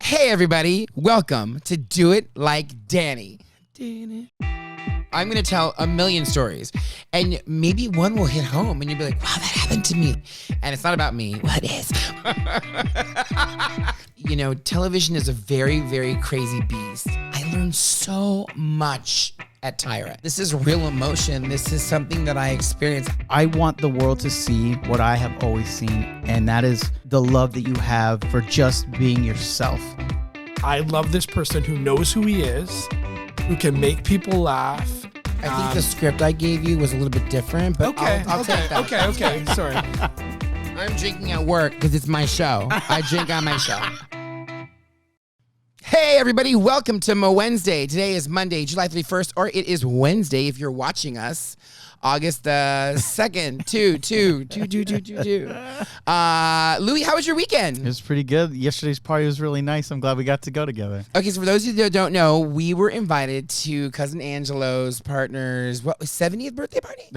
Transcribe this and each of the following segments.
Hey everybody, welcome to Do It Like Danny. I'm going to tell a million stories, and maybe one will hit home, and you'll be like, wow, that happened to me. And it's not about me. Well, it is. You know, television is a very, very crazy beast. I learned so much at Tyra. This is real emotion. This is something that I experienced. I want the world to see what I have always seen, and that is the love that you have for just being yourself. I love this person who knows who he is, who can make people laugh. I think the script I gave you was a little bit different, but I'll take that. Okay. Sorry. I'm drinking at work because it's my show. I drink on my show. Hey, everybody. Welcome to Mo Wednesday. Today is Monday, July 31st, or it is Wednesday if you're watching us. August 2nd, 2. Louis, how was your weekend? It was pretty good. Yesterday's party was really nice. I'm glad we got to go together. Okay, so for those of you that don't know, we were invited to Cousin Angelo's partner's 70th birthday party?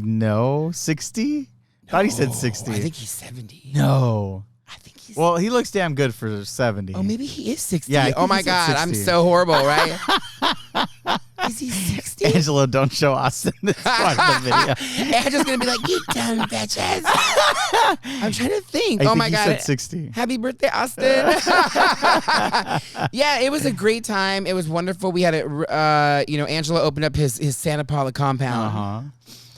No, 60? Thought he said 60. I think he's 70. No. I think he's... Well, he looks damn good for 70. Oh, maybe he is 60. Yeah, I think oh my he said God, 60. I'm so horrible, right? Is he 60? Angelo, don't show Austin this part of the video. Angela's gonna be like, you dumb bitches. I'm trying to think. I oh think my he God. said 60. Happy birthday, Austin. Yeah, it was a great time. It was wonderful. We had Angelo opened up his Santa Paula compound. Uh-huh.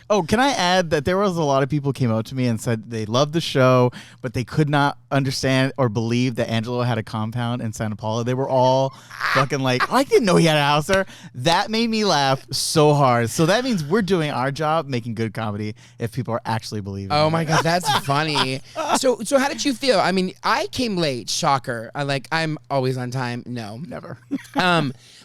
Oh, can I add that there was a lot of people came out to me and said they loved the show, but they could not understand or believe that Angelo had a compound in Santa Paula. They were all fucking like, I didn't know he had a house there. That made me laugh so hard. So that means we're doing our job, making good comedy, if people are actually believing. Oh my God, that's funny. So how did you feel? I mean, I came late. Shocker. I'm always on time. No, Never.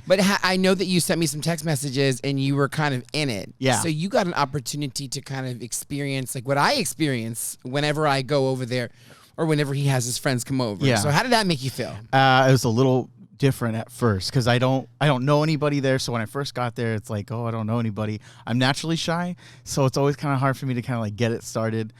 But I know that you sent me some text messages and you were kind of in it. Yeah. So you got an opportunity to kind of experience like what I experience whenever I go over there or whenever he has his friends come over. Yeah. So how did that make you feel? It was a little different at first because I don't know anybody there. So when I first got there, it's like, oh, I don't know anybody. I'm naturally shy, so it's always kind of hard for me to kind of like get it started.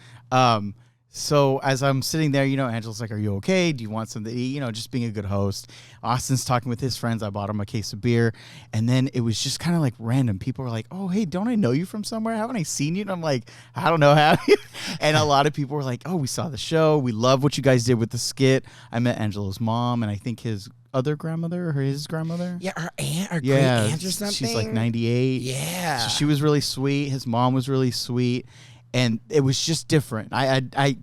So as I'm sitting there, Angela's like, are you okay? Do you want something to eat? Just being a good host. Austin's talking with his friends. I bought him a case of beer. And then it was just kind of like random. People were like, oh, hey, don't I know you from somewhere? Haven't I seen you? And I'm like, I don't know, have you? And a lot of people were like, oh, we saw the show. We love what you guys did with the skit. I met Angelo's mom and I think his other grandmother or his grandmother. Yeah, our aunt, our great aunt or something. She's like 98. Yeah. So she was really sweet. His mom was really sweet. And it was just different. I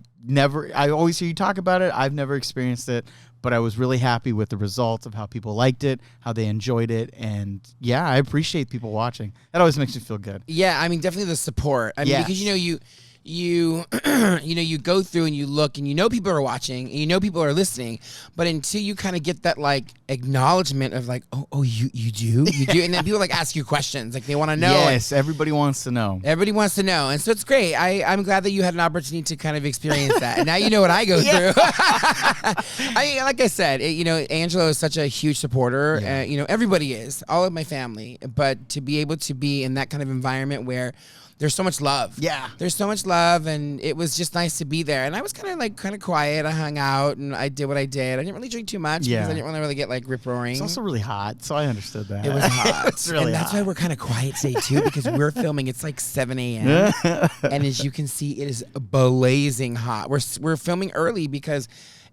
always hear you talk about it. I've never experienced it, but I was really happy with the results of how people liked it, how they enjoyed it. And yeah, I appreciate people watching. That always makes me feel good. Yeah, I mean, definitely the support. I mean, Yes. because you you go through and you look and people are watching and people are listening, but until you kind of get that like acknowledgement of like, oh, you do, and then people like ask you questions, like they want to know. Yes, everybody wants to know. Everybody wants to know, and so it's great. I'm glad that you had an opportunity to kind of experience that, and now you know what I go through. I mean, like I said, Angelo is such a huge supporter. Yeah. Everybody is, all of my family, but to be able to be in that kind of environment where there's so much love. Yeah. There's so much love, and it was just nice to be there. And I was kind of quiet. I hung out, and I did what I did. I didn't really drink too much because I didn't want to really get like rip-roaring. It's also really hot, so I understood that. It was hot. It's really and that's hot. why we're kind of quiet today, too, because we're filming. It's like 7 a.m. And as you can see, it is blazing hot. We're filming early because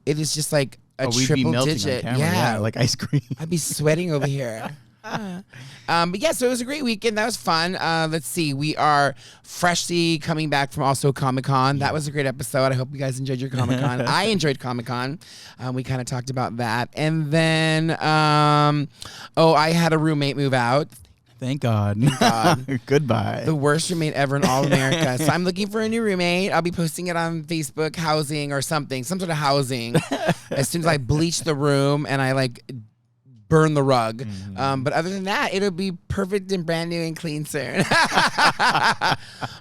it is just like a we'd be triple melting on digit. camera, Yeah. like ice cream. I'd be sweating over here. But yeah, so it was a great weekend. That was fun. Let's see. We are freshly coming back from also Comic-Con. That was a great episode. I hope you guys enjoyed your Comic-Con. I enjoyed Comic-Con. We kind of talked about that. And then, I had a roommate move out. Thank God. God. Goodbye. The worst roommate ever in all America. So I'm looking for a new roommate. I'll be posting it on Facebook, housing or something, some sort of housing. As soon as I bleach the room and I burn the rug. But other than that, it'll be perfect and brand new and clean soon.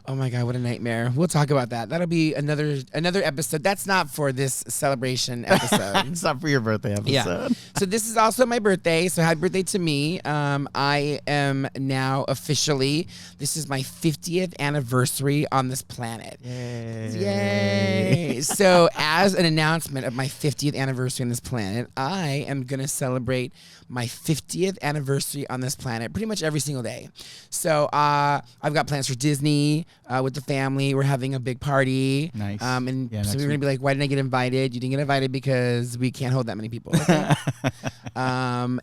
Oh my God, what a nightmare. We'll talk about that. That'll be another episode. That's not for this celebration episode. It's not for your birthday episode. Yeah. So this is also my birthday. So happy birthday to me. I am now officially, this is my 50th anniversary on this planet. Yay. So as an announcement of my 50th anniversary on this planet, I am going to celebrate my 50th anniversary on this planet pretty much every single day. So I've got plans for Disney with the family. We're having a big party. Nice. And Yeah, so next we're going to be like, why didn't I get invited? You didn't get invited because we can't hold that many people. Okay?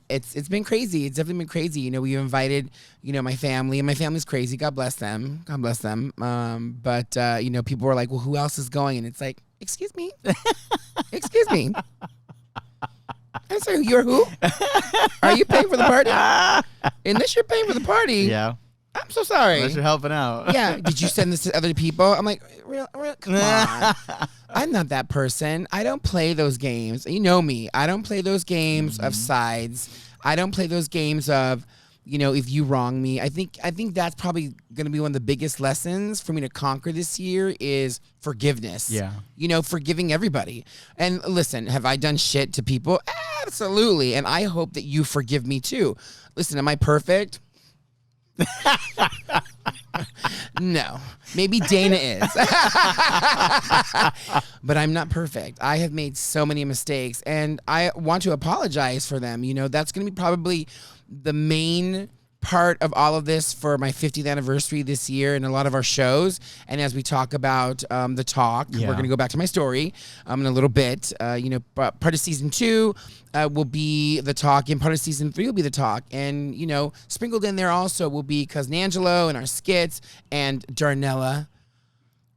It's been crazy. It's definitely been crazy. You know, we invited, you know, my family, and my family's crazy. God bless them. God bless them. But you know, people were like, well, who else is going? And it's like, excuse me. Excuse me. I'm sorry, you're who? Are you paying for the party? Unless you're paying for the party. Yeah. I'm so sorry. Unless you're helping out. Yeah. Did you send this to other people? I'm like, come on. I'm not that person. I don't play those games. You know me. I don't play those games of sides. I don't play those games of, you know, if you wrong me. I think that's probably going to be one of the biggest lessons for me to conquer this year is forgiveness. Yeah. You know, forgiving everybody. And listen, have I done shit to people? Absolutely. And I hope that you forgive me too. Listen, am I perfect? No. Maybe Dana is. But I'm not perfect. I have made so many mistakes, and I want to apologize for them. You know, that's going to be probably the main part of all of this for my 50th anniversary this year and a lot of our shows. And as we talk about the talk, we're going to go back to my story in a little bit. You know, part of season 2 will be the talk, and part of season 3 will be the talk. And, you know, sprinkled in there also will be Cousin Angelo and our skits and Darnella.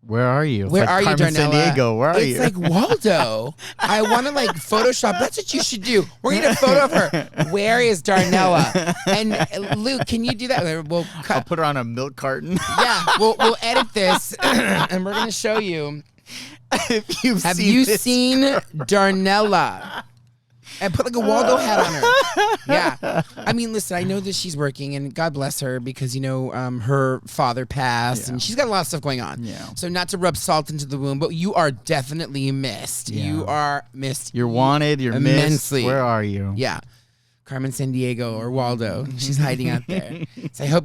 Where are you? Where are you, Carmen Darnella? Sandiego. Where are it's you? like Waldo. I want to like Photoshop. That's what you should do. We're gonna photo of her. Where is Darnella? And Luke, can you do that? We'll cut. I'll put her on a milk carton. Yeah, we'll edit this, and we're gonna show you. If you've Have seen you this seen Darnella? And put like a Waldo hat on her. Yeah. I mean, listen, I know that she's working, and God bless her because, you know, her father passed, and she's got a lot of stuff going on. Yeah. So not to rub salt into the wound, but you are definitely missed. Yeah. You are missed. You're wanted. You're immensely. missed. Where are you? Yeah. Carmen Sandiego or Waldo. She's hiding out there. So I hope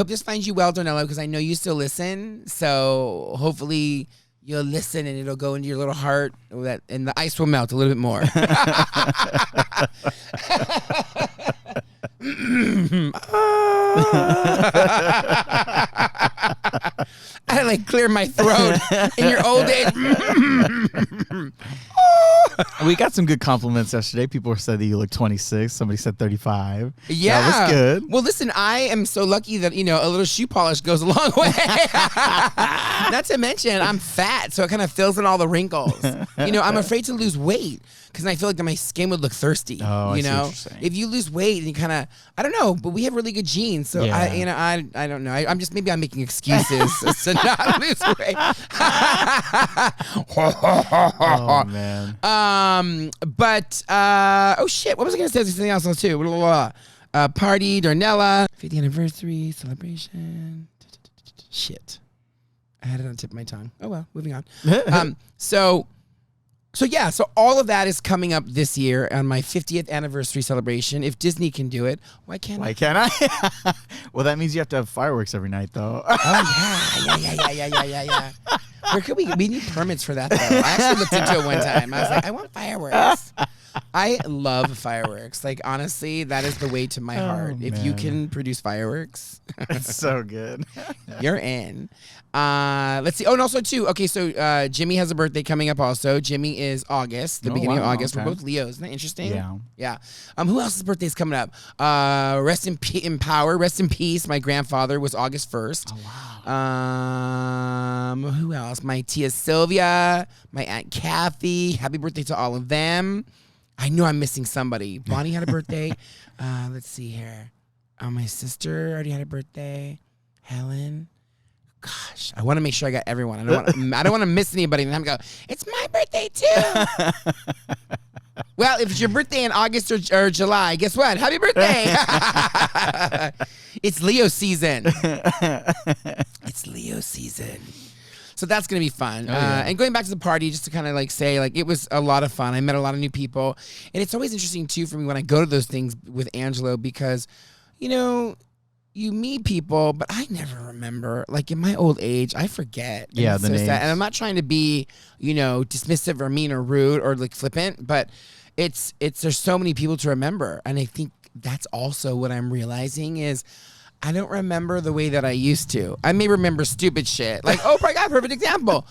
this finds you well, Darnella, because I know you still listen. So hopefully you'll listen and it'll go into your little heart, and the ice will melt a little bit more. I had to like clear my throat in your old age. We got some good compliments yesterday. People said that you look 26. Somebody said 35. Yeah. That was good. Well, listen, I am so lucky that, you know, a little shoe polish goes a long way. Not to mention, I'm fat, so it kind of fills in all the wrinkles. You know, I'm afraid to lose weight because I feel like my skin would look thirsty. Oh, you I see know, what you're saying. if you lose weight and you kind of, I don't know, but we have really good genes. So Yeah. I don't know. I'm making excuses to not lose weight. Oh, man. But oh shit, what was I gonna say? There's something else too. Blah, blah, blah. Party, Darnella, 50th anniversary celebration. Shit, I had it on the tip of my tongue. Oh well, moving on. So yeah, so all of that is coming up this year on my 50th anniversary celebration. If Disney can do it, why can't Why can't I? Well, that means you have to have fireworks every night, though. Yeah. Where could we need permits for that, though? I actually looked into it one time. I was like, I want fireworks. I love fireworks. Like, honestly, that is the way to my heart. If you man. can produce fireworks, It's so good. you're in. Let's see. Oh, and also, too, okay, so Jimmy has a birthday coming up also. Jimmy is August, the beginning of August. okay. We're both Leos. Isn't that interesting? Yeah. Yeah. Who else's birthday is coming up? Rest in power. Rest in peace. My grandfather was August 1st. Oh, wow. Who else? My Tia Sylvia, my Aunt Kathy. Happy birthday to all of them. I know I'm missing somebody. Bonnie had a birthday. Let's see here. My sister already had a birthday. Helen. Gosh, I want to make sure I got everyone. I don't want to miss anybody. And I'm go, it's my birthday too. Well, if it's your birthday in August or July, guess what? Happy birthday! It's Leo season. It's Leo season. So that's going to be fun. yeah. And going back to the party, just to kind of like say, like, it was a lot of fun. I met a lot of new people. And it's always interesting, too, for me when I go to those things with Angelo because, you know, you meet people, but I never remember. Like, in my old age, I forget. And Yeah, it's the so sad. names. And I'm not trying to be, you know, dismissive or mean or rude or, like, flippant, but there's so many people to remember. And I think that's also what I'm realizing is I don't remember the way that I used to. I may remember stupid shit. Like, oh my God, perfect example.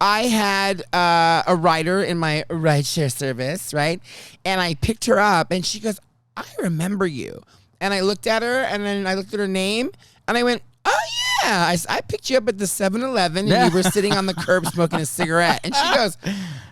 I had a rider in my rideshare service, right? And I picked her up and she goes, I remember you. And I looked at her and then I looked at her name and I went, oh yeah, I picked you up at the 7-Eleven and you were sitting on the curb smoking a cigarette. And she goes,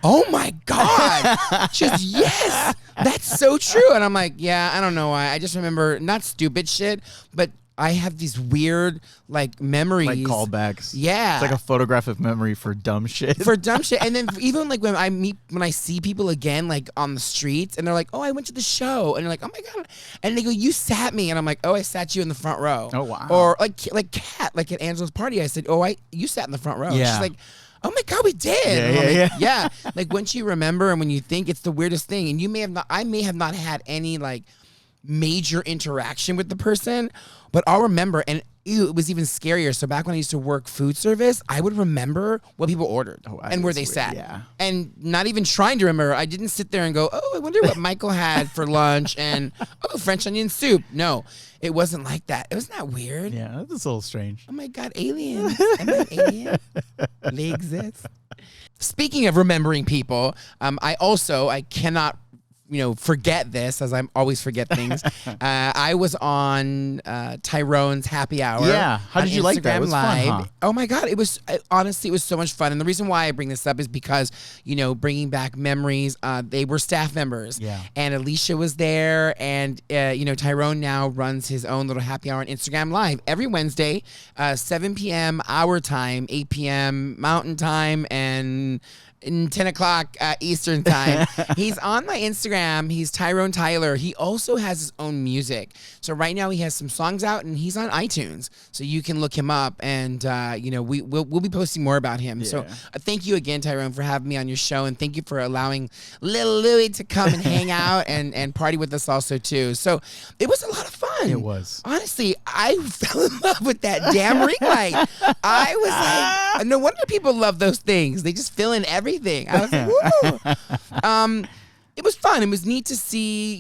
oh my God. She goes, yes, that's so true. And I'm like, yeah, I don't know why. I just remember not stupid shit, but I have these weird like memories. Like callbacks. Yeah. It's like a photographic memory for dumb shit. For dumb shit. And then even like when I see people again, like on the streets and they're like, oh, I went to the show. And you're like, oh my God. And they go, you sat me. And I'm like, oh, I sat you in the front row. Oh, wow. Or like Kat, like at Angela's party, I said, oh, you sat in the front row. Yeah. She's like, oh my God, we did. Yeah, And I'm yeah, like, yeah. yeah. Like once you remember and when you think, it's the weirdest thing. And I may have not had any like major interaction with the person, but I'll remember. And it was even scarier. So back when I used to work food service, I would remember what people ordered and where they that's sat. weird, yeah. And not even trying to remember. I didn't sit there and go, oh, I wonder what Michael had for lunch and, oh, French onion soup. No, it wasn't like that. It was not weird. Yeah, that's a little strange. Oh my God, aliens. Am I an alien? They exist. Speaking of remembering people, I cannot, forget this, as I always forget things. I was on Tyrone's Happy Hour. Yeah. How did you like that? It was fun, Live. huh? Oh my God, honestly, it was so much fun. And the reason why I bring this up is because, bringing back memories, they were staff members. Yeah. And Alicia was there, and Tyrone now runs his own little happy hour on Instagram Live every Wednesday, 7 p.m. our time, 8 p.m. Mountain Time, and 10 o'clock Eastern time. He's on my Instagram. He's Tyrone Tyler. He also has his own music. So right now he has some songs out and he's on iTunes. So you can look him up and, we'll be posting more about him. So thank you again, Tyrone, for having me on your show. And thank you for allowing little Louie to come and hang out and party with us also too. So it was a lot of fun. It was. Honestly, I fell in love with that damn ring light. I was like, no wonder people love those things. They just fill in everything. I was like, woo! It was fun. It was neat to see,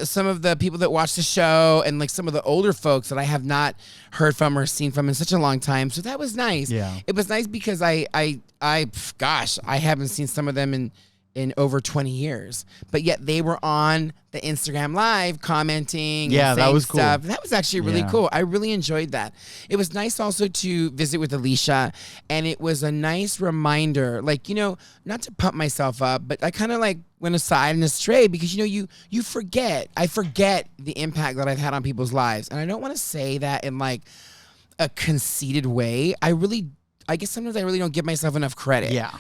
some of the people that watch the show and like some of the older folks that I have not heard from or seen from in such a long time. So that was nice. Yeah. It was nice because I haven't seen some of them in over 20 years, but yet they were on the Instagram Live commenting. Yeah, and that saying was cool. stuff. That was actually really Yeah. cool. I really enjoyed that. It was nice also to visit with Alicia, and it was a nice reminder, like, not to pump myself up, but I kind of like went aside and astray because, you forget. I forget the impact that I've had on people's lives. And I don't want to say that in like a conceited way. I guess sometimes I really don't give myself enough credit. Yeah.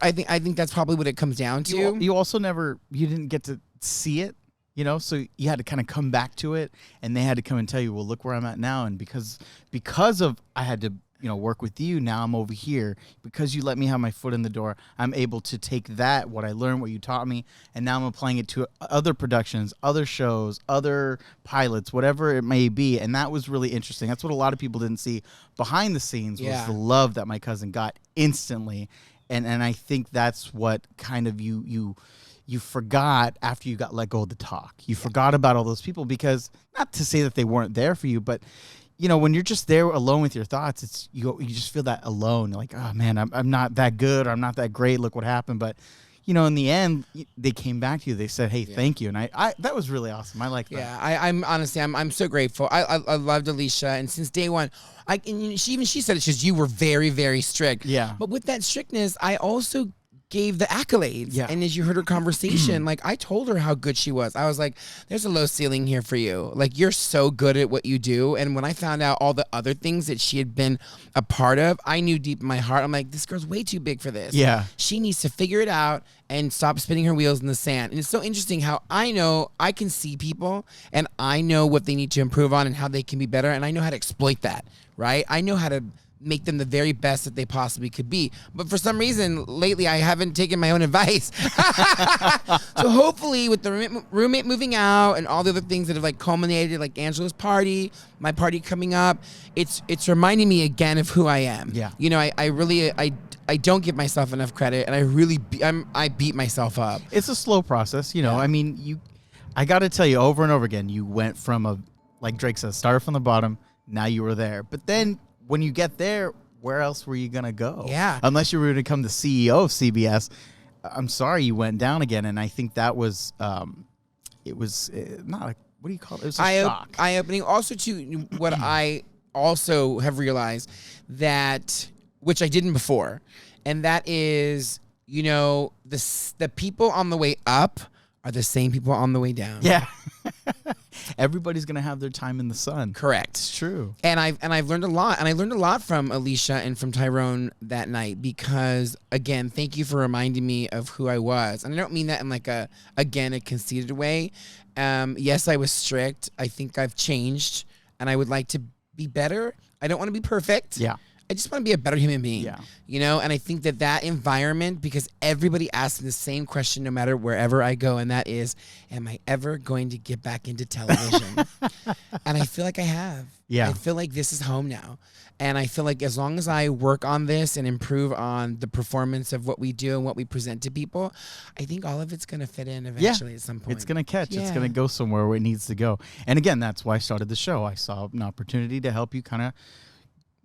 I think that's probably what it comes down to. You also you didn't get to see it, so you had to kind of come back to it, and they had to come and tell you, well, look where I'm at now. And because of I had to, work with you, now I'm over here. Because you let me have my foot in the door, I'm able to take that, what I learned, what you taught me, and now I'm applying it to other productions, other shows, other pilots, whatever it may be. And that was really interesting. That's what a lot of people didn't see behind the scenes, was the love that my cousin got instantly. And I think that's what kind of you forgot after you got let go of the talk. You forgot about all those people, because not to say that they weren't there for you, but when you're just there alone with your thoughts, it's you just feel that alone. You're like, oh man, I'm not that good, or I'm not that great. Look what happened. But in the end, they came back to you. They said, hey, thank you. And I that was really awesome. I like that. Yeah, I'm honestly, I'm so grateful. I loved Alicia, and since day one, she said it. She says, you were very, very strict. Yeah. But with that strictness, I also gave the accolades. Yeah. And as you heard her conversation, like I told her how good she was. I was like, there's a low ceiling here for you. Like you're so good at what you do. And when I found out all the other things that she had been a part of, I knew deep in my heart, I'm like, this girl's way too big for this. Yeah. She needs to figure it out and stop spinning her wheels in the sand. And it's so interesting how I know I can see people and I know what they need to improve on and how they can be better. And I know how to exploit that, right? I know how to make them the very best that they possibly could be. But for some reason, lately, I haven't taken my own advice. So hopefully with the roommate moving out and all the other things that have like culminated, like Angela's party, my party coming up, it's reminding me again of who I am. Yeah. You know, I really don't give myself enough credit, and I really I beat myself up. It's a slow process, you know. Yeah. I mean, I got to tell you over and over again, you went from like Drake says, started from the bottom, now you were there. But then when you get there, where else were you going to go? Yeah. Unless you were going to become the CEO of CBS. I'm sorry you went down again. And I think that was, it was not a, what do you call it? It was a shock. Eye-opening. Also, too, what I also have realized that, which I didn't before, and that is, you know, the people on the way up are the same people on the way down. Yeah. Everybody's going to have their time in the sun. Correct. It's true. And I've learned a lot, and I learned a lot from Alicia and from Tyrone that night because, again, thank you for reminding me of who I was. And I don't mean that in like a conceited way. Yes, I was strict. I think I've changed, and I would like to be better. I don't want to be perfect. Yeah. I just want to be a better human being. Yeah. You know, and I think that environment, because everybody asks me the same question no matter wherever I go, and that is, am I ever going to get back into television? And I feel like I have. Yeah. I feel like this is home now. And I feel like as long as I work on this and improve on the performance of what we do and what we present to people, I think all of it's going to fit in eventually at some point. It's going to catch. It's Yeah. going to go somewhere where it needs to go. And again, that's why I started the show. I saw an opportunity to help you kind of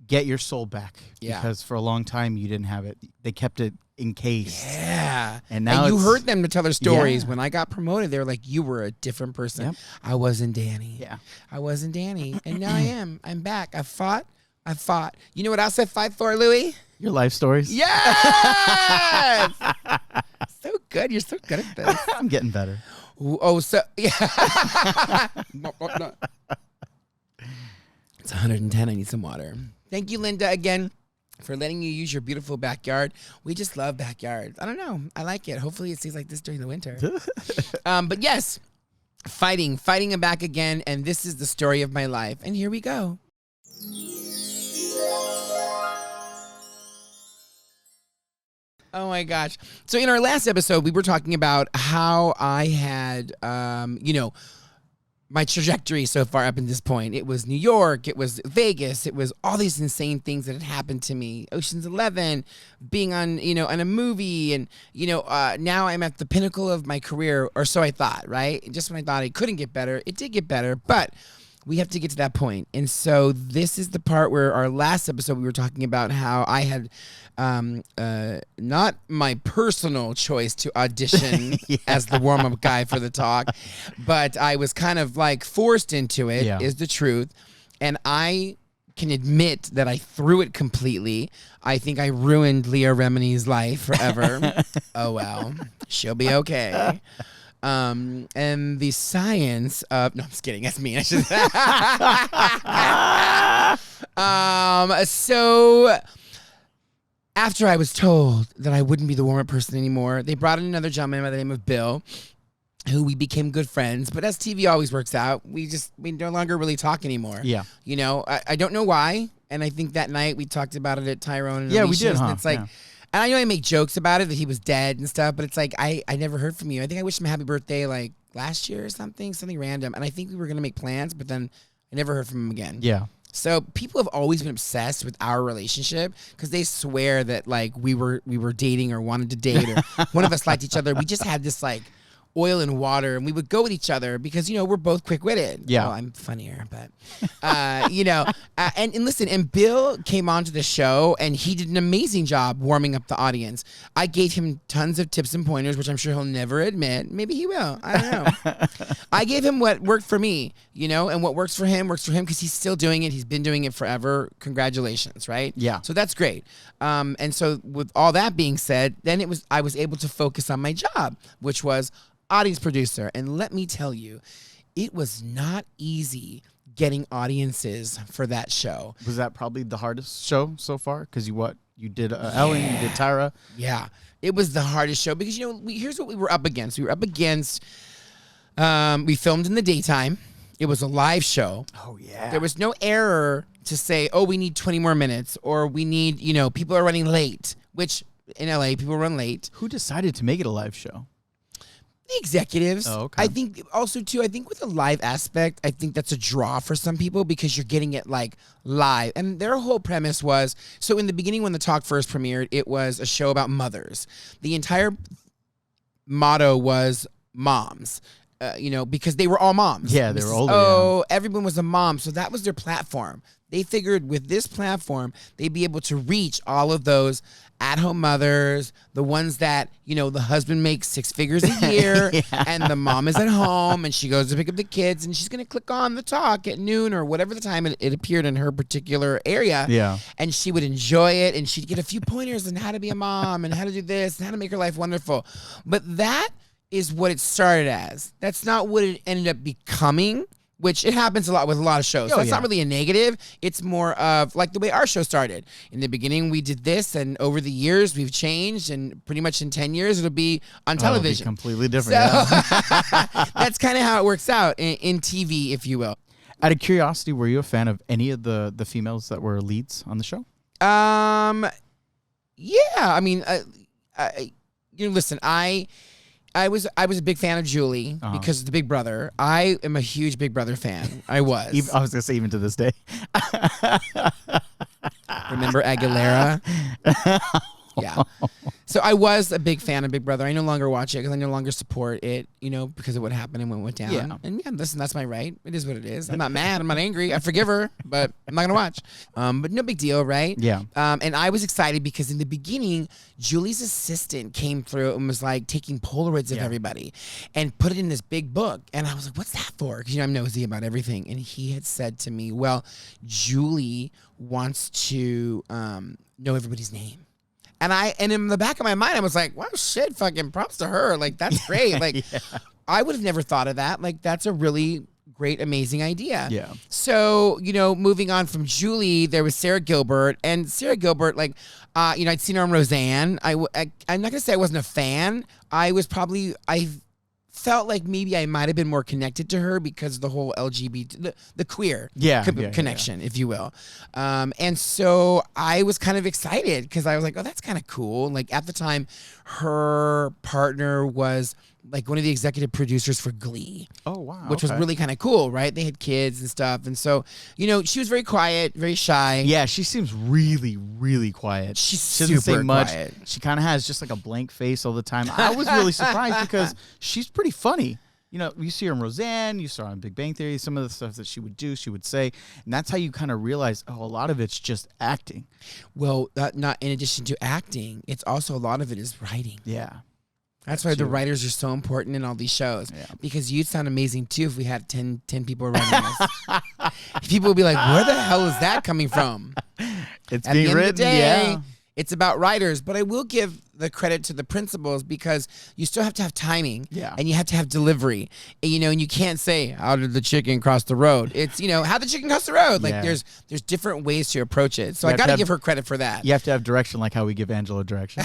get your soul back. Yeah. Because for a long time you didn't have it. They kept it encased. Yeah. And now you it's- heard them to tell their stories. Yeah. When I got promoted, they were like, you were a different person. Yep. I wasn't Danny. Yeah. I wasn't Danny. And now I am. I'm back. I fought. You know what else I fight for, Louis? Your life stories. Yes! So good. You're so good at this. I'm getting better. Oh, so, yeah. It's 110. I need some water. Thank you, Linda, again, for letting you use your beautiful backyard. We just love backyards. I don't know. I like it. Hopefully it stays like this during the winter. But yes, fighting and back again. And this is the story of my life. And here we go. Oh my gosh. So in our last episode, we were talking about how I had, my trajectory so far up in this point. It was New York, it was Vegas, it was all these insane things that had happened to me. Ocean's 11, being on, on a movie, and, now I'm at the pinnacle of my career, or so I thought, right? And just when I thought it couldn't get better, it did get better, but we have to get to that point. And so this is the part where our last episode, we were talking about how I had not my personal choice to audition as the warm-up guy for the talk, but I was kind of like forced into it, is the truth. And I can admit that I threw it completely. I think I ruined Leah Remini's life forever. Oh, well, she'll be okay. And the science of, no, I'm just kidding. That's me. So after I was told that I wouldn't be the warm-up person anymore, they brought in another gentleman by the name of Bill, who we became good friends. But as TV always works out, we no longer really talk anymore. Yeah. I don't know why. And I think that night we talked about it at Tyrone and Yeah, we Alicia's, did, huh? and it's like, and I know I make jokes about it, that he was dead and stuff, but it's like, I never heard from you. I think I wished him a happy birthday like last year or something random. And I think we were going to make plans, but then I never heard from him again. Yeah. So people have always been obsessed with our relationship because they swear that like we were dating or wanted to date or one of us liked each other. We just had this like oil and water, and we would go with each other because, you know, we're both quick-witted. Yeah. Well, I'm funnier, but, you know, and listen, and Bill came onto the show, and he did an amazing job warming up the audience. I gave him tons of tips and pointers, which I'm sure he'll never admit. Maybe he will. I don't know. I gave him what worked for me, you know, and what works for him because he's still doing it. He's been doing it forever. Congratulations, right? Yeah. So that's great. And so with all that being said, then I was able to focus on my job, which was audience producer. And let me tell you, it was not easy getting audiences for that show. Was that probably the hardest show so far? Because you did Ellen, you did Tyra. Yeah, it was the hardest show because, you know, here's what we were up against. We were up against, we filmed in the daytime. It was a live show. Oh, yeah. There was no error to say, oh, we need 20 more minutes, or we need, you know, people are running late, which in LA, people run late. Who decided to make it a live show? The executives. Oh, okay. I think also too, I think with the live aspect, I think that's a draw for some people because you're getting it like live. And their whole premise was, so in the beginning when the talk first premiered, it was a show about mothers. The entire motto was moms. You know, because they were all moms. Yeah, they were older. Oh, everyone was a mom. So that was their platform. They figured with this platform, they'd be able to reach all of those at-home mothers, the ones that, you know, the husband makes 6 figures a year and the mom is at home and she goes to pick up the kids and she's going to click on the talk at noon or whatever the time it appeared in her particular area. Yeah. And she would enjoy it and she'd get a few pointers on how to be a mom and how to do this and how to make her life wonderful. But that is what it started as. That's not what it ended up becoming, which it happens a lot with a lot of shows. So it's not really a negative. It's more of like the way our show started. In the beginning, we did this, and over the years, we've changed, and pretty much in 10 years, it'll be on television. It'll be completely different. So that's kind of how it works out in TV, if you will. Out of curiosity, were you a fan of any of the females that were leads on the show? Yeah. I mean, you know, listen, I was a big fan of Julie because of the Big Brother. I am a huge Big Brother fan. I was. I was gonna say even to this day. Remember Aguilera? Yeah. So I was a big fan of Big Brother. I no longer watch it because I no longer support it, you know, because of what happened and what went down. Yeah. And yeah, listen, that's my right. It is what it is. I'm not mad. I'm not angry. I forgive her, but I'm not going to watch. But no big deal, right? Yeah. And I was excited because in the beginning, Julie's assistant came through and was like taking Polaroids of everybody and put it in this big book. And I was like, what's that for? Because, you know, I'm nosy about everything. And he had said to me, well, Julie wants to know everybody's name. And in the back of my mind, I was like, wow, shit, fucking props to her. Like, that's great. Like, I would have never thought of that. Like, that's a really great, amazing idea. Yeah. So, you know, moving on from Julie, there was Sarah Gilbert. And Sarah Gilbert, like, you know, I'd seen her on Roseanne. I'm not going to say I wasn't a fan. I felt like maybe I might have been more connected to her because of the whole LGBT, the queer connection, if you will. And so I was kind of excited because I was like, oh, that's kind of cool. Like at the time, her partner was like one of the executive producers for Glee. Oh, wow. Which was really kind of cool, right? They had kids and stuff. And so, you know, she was very quiet, very shy. Yeah, she seems really, really quiet. She doesn't say super much. quiet. She kind of has just like a blank face all the time. I was really surprised because she's pretty funny. You know, you see her in Roseanne, you saw her on Big Bang Theory, some of the stuff that she would do, she would say. And that's how you kind of realize, oh, a lot of it's just acting. Well, not in addition to acting, it's also a lot of it is writing. Yeah. That's why the writers are so important in all these shows. Yeah. Because you'd sound amazing, too, if we had 10 people writing this. People would be like, where the hell is that coming from? It's At being the end written, of the day, yeah. It's about writers. But I will give the credit to the principals because you still have to have timing. Yeah. And you have to have delivery. And, you know, and you can't say, how did the chicken cross the road? It's, you know, how did the chicken cross the road? Like, there's different ways to approach it. So I got to give her credit for that. You have to have direction like how we give Angela direction.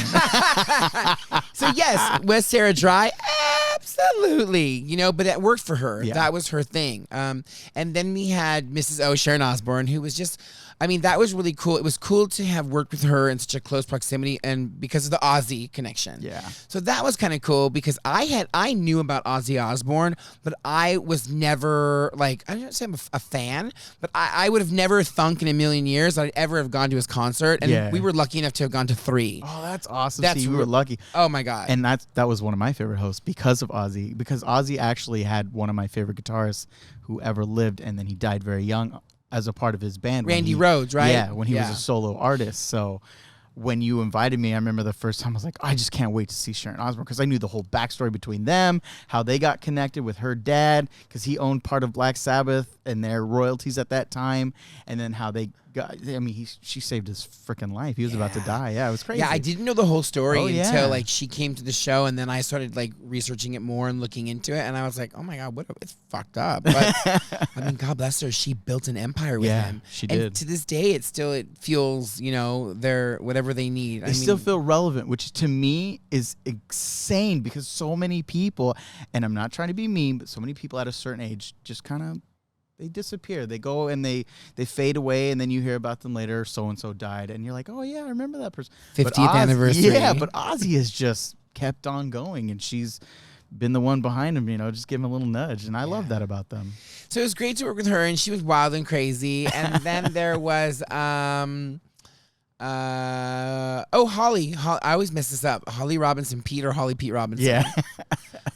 So, yes, was Sarah dry? Absolutely. You know, but it worked for her. Yeah. That was her thing. And then we had Mrs. O, Sharon Osbourne, who was just, I mean, that was really cool. It was cool to have worked with her in such a close proximity and because of the Ozzy connection. Yeah. So that was kind of cool because I knew about Ozzy Osbourne, but I was never like, I don't say I'm a fan, but I would have never thunk in a million years I'd ever have gone to his concert. And we were lucky enough to have gone to 3. Oh, that's awesome. That's See, we were lucky. Oh my God. And that was one of my favorite hosts because of Ozzy. Because Ozzy actually had one of my favorite guitarists who ever lived, and then he died very young as a part of his band. Randy Rhoads, right? Yeah, when he was a solo artist. So when you invited me, I remember the first time I was like, I just can't wait to see Sharon Osbourne, because I knew the whole backstory between them, how they got connected with her dad, because he owned part of Black Sabbath and their royalties at that time, and then how they got. I mean, she saved his freaking life. He was about to die. Yeah, it was crazy. Yeah, I didn't know the whole story yeah. until like she came to the show, and then I started like researching it more and looking into it, and I was like, oh my God, it's fucked up. But I mean, God bless her. She built an empire with him. She and did. To this day, it fuels, they're whatever they need. They still feel relevant, which to me is insane, because so many people, and I'm not trying to be mean, but so many people at a certain age just kind of, they disappear. They go and they fade away, and then you hear about them later. So and so died, and you're like, oh yeah, I remember that person. 50th anniversary. Yeah, but Ozzy has just kept on going, and she's been the one behind him. Just give him a little nudge, and I love that about them. So it was great to work with her, and she was wild and crazy. And then there was Holly. I always mess this up. Holly Robinson Pete or Holly Pete Robinson. Yeah.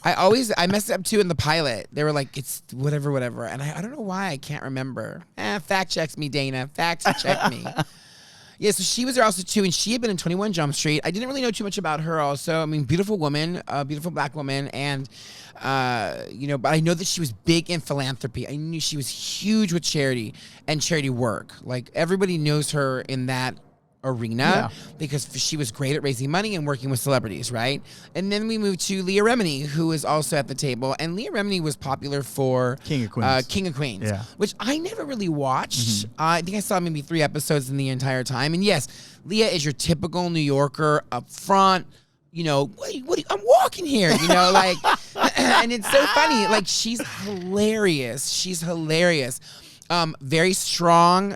I messed it up too in the pilot. They were like, it's whatever. And I don't know why I can't remember. Fact checks me, Dana. Fact check me. Yeah, so she was there also too, and she had been in 21 Jump Street. I didn't really know too much about her also. I mean, beautiful woman, beautiful black woman, and but I know that she was big in philanthropy. I knew she was huge with charity and charity work. Like, everybody knows her in that arena because she was great at raising money and working with celebrities, right? And then we moved to Leah Remini, who is also at the table, and Leah Remini was popular for King of Queens. King of Queens, Yeah. which I never really watched. I think I saw maybe 3 episodes in the entire time. And yes, Leah is your typical New Yorker up front. I'm walking here, like, and it's so funny. Like, she's hilarious. Very strong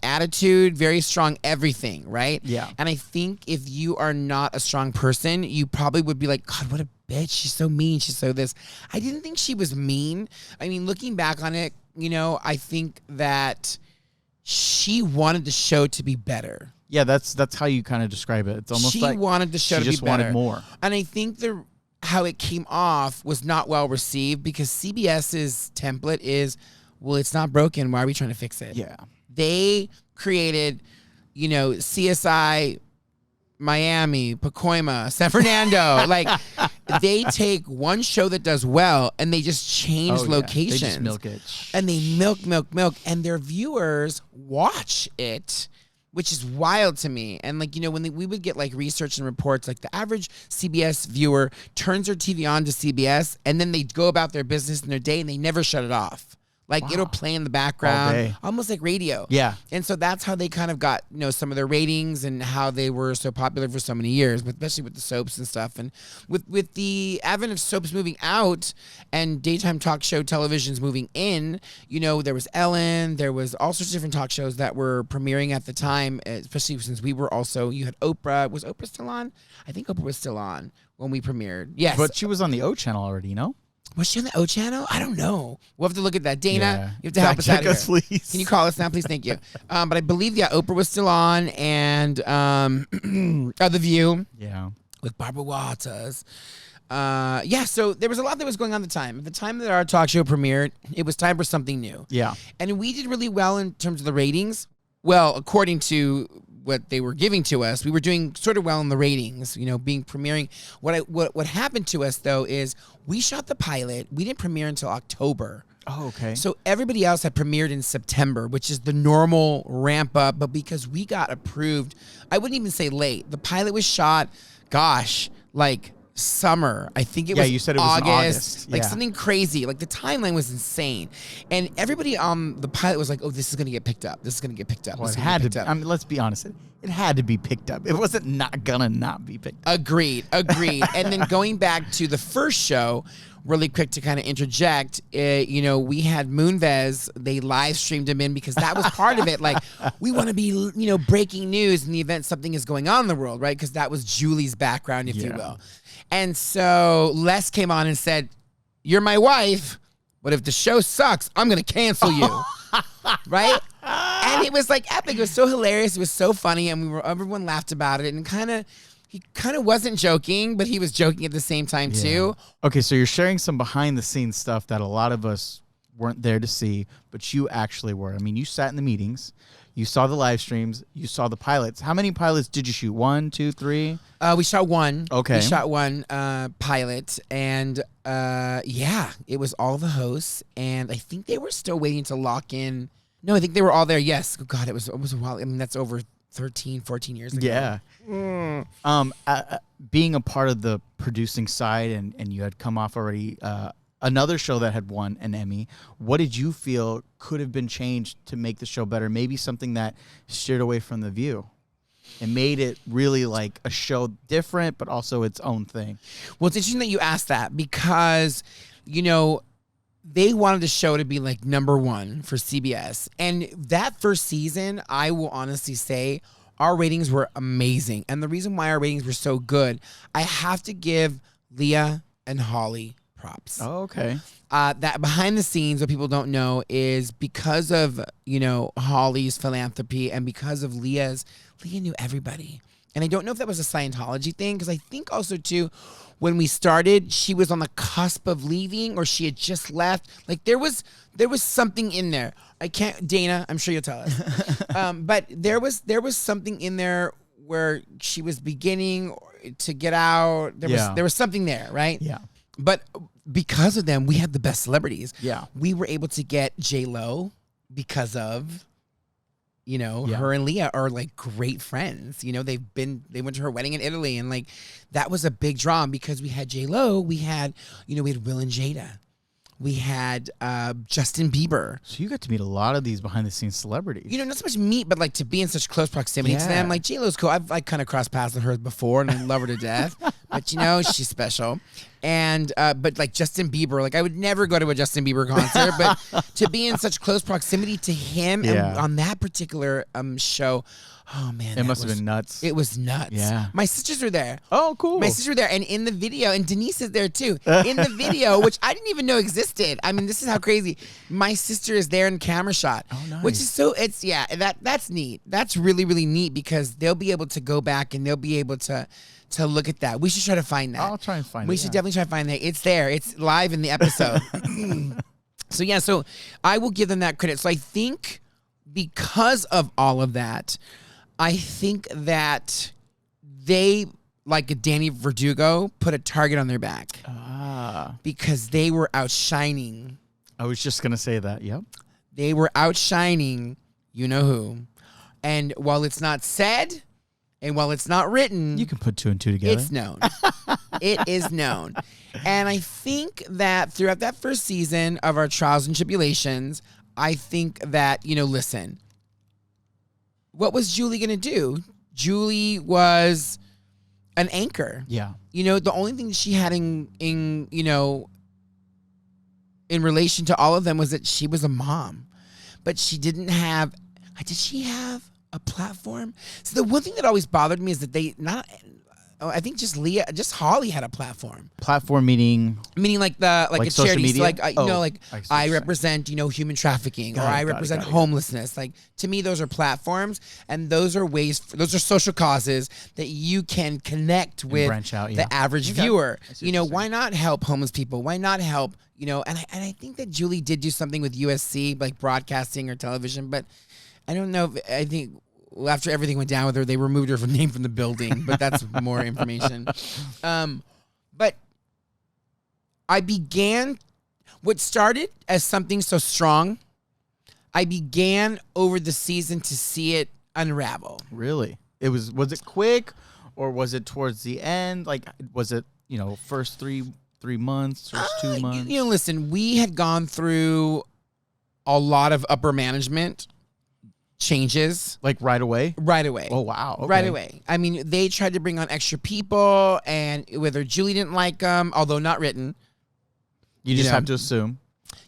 attitude, very strong everything, right? Yeah. And I think if you are not a strong person, you probably would be like, God, what a bitch. She's so mean. She's so this. I didn't think she was mean. I mean, looking back on it, I think that she wanted the show to be better. Yeah, that's how you kind of describe it. It's almost like she wanted the show to be better. She just wanted more. And I think how it came off was not well received, because CBS's template is, well, it's not broken. Why are we trying to fix it? Yeah. They created, CSI Miami, Pacoima, San Fernando. Like, they take one show that does well and they just change locations. They just milk it. And they milk. And their viewers watch it, which is wild to me. And when we would get like research and reports, like the average CBS viewer turns their TV on to CBS and then they go about their business and their day and they never shut it off. Like, it'll play in the background, almost like radio. Yeah. And so that's how they kind of got, some of their ratings and how they were so popular for so many years, but especially with the soaps and stuff. And with the advent of soaps moving out and daytime talk show televisions moving in, there was Ellen, there was all sorts of different talk shows that were premiering at the time, especially since we were also, you had Oprah. Was Oprah still on? I think Oprah was still on when we premiered. Yes. But she was on the O Channel already, Was she on the O Channel? I don't know. We'll have to look at that. Dana, you have to help us Fact out check here. us, please. Can you call us now, please? Thank you. But I believe, Oprah was still on, and The View. Yeah. With Barbara Walters. So there was a lot that was going on at the time. At the time that our talk show premiered, it was time for something new. Yeah. And we did really well in terms of the ratings. Well, according to what they were giving to us, we were doing sort of well in the ratings, being premiering. What happened to us, though, is we shot the pilot. We didn't premiere until October. Oh, okay. So everybody else had premiered in September, which is the normal ramp up. But because we got approved, I wouldn't even say late. The pilot was shot, like summer. I think it was you said it was in August. Like Yeah. something crazy. Like the timeline was insane. And everybody on the pilot was like, oh, this is going to get picked up. This is going to get picked up. Well, This it is gonna had get to. picked up. I mean, let's be honest. It had to be picked up. It wasn't not gonna not be picked up. Agreed. And then going back to the first show, really quick to kind of interject, we had Moonves. They live streamed him in because that was part of it. Like, we want to be, breaking news in the event something is going on in the world, right? Because that was Julie's background, if you will. And so Les came on and said, "You're my wife, but if the show sucks, I'm going to cancel you." Right? And it was like epic. It was so hilarious. It was so funny. And everyone laughed about it. And kind of, he kind of wasn't joking, but he was joking at the same time too. Okay, so you're sharing some behind the scenes stuff that a lot of us weren't there to see, but you actually were. I mean, you sat in the meetings, you saw the live streams, you saw the pilots. How many pilots did you shoot? 1, 2, 3? We shot one. Okay. We shot one pilot, and it was all the hosts, and I think they were still waiting to lock in. No, I think they were all there. Yes. Oh, God, it was a while. I mean, that's over 13, 14 years ago. Yeah. Being a part of the producing side, and you had come off already another show that had won an Emmy. What did you feel could have been changed to make the show better? Maybe something that steered away from The View and made it really like a show different, but also its own thing. Well, it's interesting that you asked that because, you know, they wanted the show to be like number one for CBS. And that first season, I will honestly say, our ratings were amazing. And the reason why our ratings were so good, I have to give Leah and Holly props. Oh, okay. That behind the scenes, what people don't know is because of, you know, Holly's philanthropy and because of Leah knew everybody. And I don't know if that was a Scientology thing, because I think also too, when we started, she was on the cusp of leaving or she had just left. Like there was something in there. I can't, Dana, I'm sure you'll tell us. But there was something in there where she was beginning to get out. There was something there, right? Yeah. But because of them, we had the best celebrities. Yeah. We were able to get J-Lo because of, you know, her and Leah are like great friends. You know, they went to her wedding in Italy, and like that was a big draw. And because we had J-Lo, we had Will and Jada. We had Justin Bieber. So you got to meet a lot of these behind the scenes celebrities. You know, not so much meet, but like to be in such close proximity to them. Like J-Lo's cool. I've like kind of crossed paths with her before, and I love her to death. But you know, she's special. And but like Justin Bieber, like I would never go to a Justin Bieber concert, but to be in such close proximity to him and on that particular show, oh man, it must have been nuts. It was nuts. Yeah. My sisters were there. Oh, cool. My sisters were there, and in the video, and Denise is there too. In the video, which I didn't even know existed. I mean, this is how crazy. My sister is there in camera shot. Oh, nice. Which is that's neat. That's really, really neat because they'll be able to go back and they'll be able to look at that. We should try to find that. I'll try and find it. We should definitely try to find that. It's there. It's live in the episode. So I will give them that credit. So I think because of all of that, I think that they, like Danny Verdugo, put a target on their back. Because they were outshining. I was just going to say that. Yep. They were outshining you know who. And while it's not said, and while it's not written, You can put 2 and 2 together. it's known. It is known. And I think that throughout that first season of our trials and tribulations, I think that, listen, what was Julie going to do? Julie was an anchor. Yeah. The only thing that she had in relation to all of them was that she was a mom. But she didn't have, did she have a platform? So the one thing that always bothered me is that I think just Holly had a platform. Platform meaning like a social charity. media? So I represent, human trafficking, or I represent homelessness. Like, to me, those are platforms, and those are those are social causes that you can connect with branch out, the average viewer. saying. Why not help homeless people? Why not help, and I think that Julie did do something with USC, like broadcasting or television, but I don't know I think after everything went down with her, they removed her name from the building, but that's more information. But what started as something so strong, I began over the season to see it unravel. Really? Was it quick, or was it towards the end? Like, was it, first three months, first 2 months? Listen, we had gone through a lot of upper management changes. Like right away? Right away. Oh, wow. Okay. Right away. I mean, they tried to bring on extra people, and whether Julie didn't like them, although not written. You just have to assume.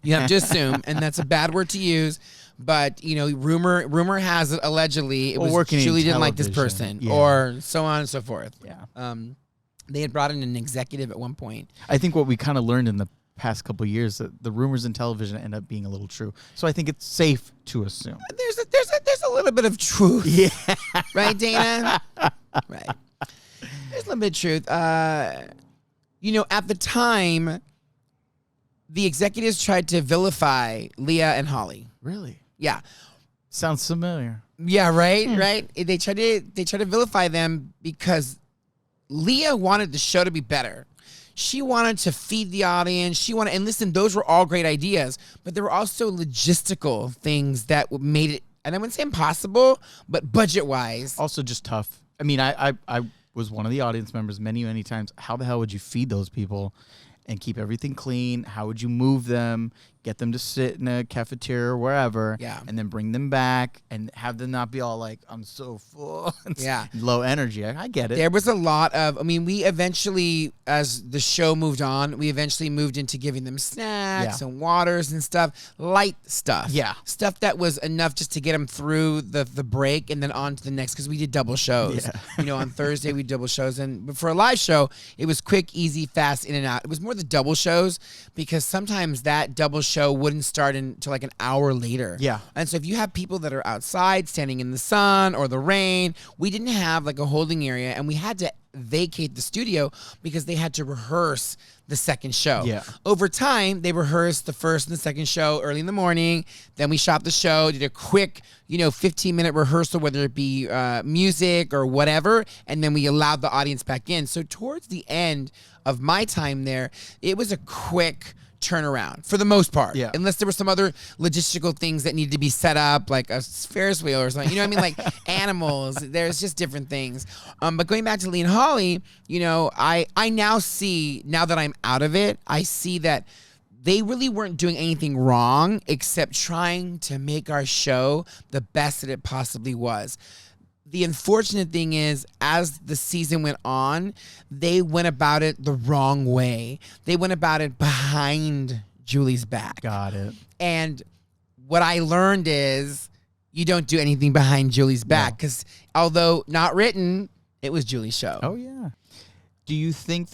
You have to assume, and that's a bad word to use. But, rumor has it, allegedly, it was Julie didn't like this person, or so on and so forth. Yeah. They had brought in an executive at one point. I think what we kind of learned in the past couple of years, that the rumors in television end up being a little true. So I think it's safe to assume. There's a little bit of truth. Yeah. Right, Dana? Right. There's a little bit of truth. At the time, the executives tried to vilify Leah and Holly. Really? Yeah. Sounds familiar. Yeah, right, right. They tried to vilify them because Leah wanted the show to be better. She wanted to feed the audience. And listen, those were all great ideas, but there were also logistical things that made it, and I wouldn't say impossible, but budget-wise. Also just tough. I mean, I was one of the audience members many, many times. How the hell would you feed those people and keep everything clean? How would you move them, get them to sit in a cafeteria or wherever, and then bring them back and have them not be all like, I'm so full, and low energy. I get it. There was a lot of, we eventually, as the show moved on, we eventually moved into giving them snacks and waters and stuff, light stuff. Yeah. Stuff that was enough just to get them through the break and then on to the next, because we did double shows. Yeah. On Thursday we did double shows, but for a live show, it was quick, easy, fast, in and out. It was more the double shows, because sometimes that double show wouldn't start until like an hour later. Yeah. And so if you have people that are outside standing in the sun or the rain, we didn't have like a holding area, and we had to vacate the studio because they had to rehearse the second show. Yeah. Over time, they rehearsed the first and the second show early in the morning. Then we shot the show, did a quick, 15-minute rehearsal, whether it be music or whatever, and then we allowed the audience back in. So towards the end of my time there, it was a quick turnaround for the most part. Yeah. Unless there were some other logistical things that needed to be set up, like a Ferris wheel or something. Like animals. There's just different things. But going back to Lee and Holly, I now see, now that I'm out of it, I see that they really weren't doing anything wrong except trying to make our show the best that it possibly was. The unfortunate thing is, as the season went on, they went about it the wrong way. They went about it behind Julie's back. Got it. And what I learned is you don't do anything behind Julie's back, because although not written, it was Julie's show. Oh, yeah. Do you think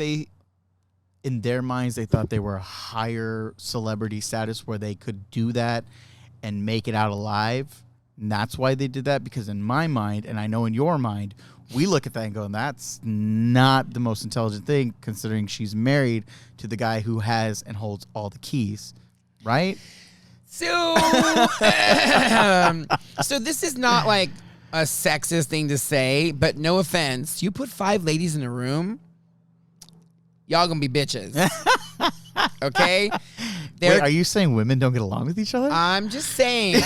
in their minds, they thought they were a higher celebrity status where they could do that and make it out alive? And that's why they did that? Because in my mind, and I know in your mind, we look at that and go, that's not the most intelligent thing, considering she's married to the guy who has and holds all the keys, right? So, so this is not like a sexist thing to say, but no offense. You put 5 ladies in a room, y'all gonna be bitches. Okay? Wait, are you saying women don't get along with each other? I'm just saying.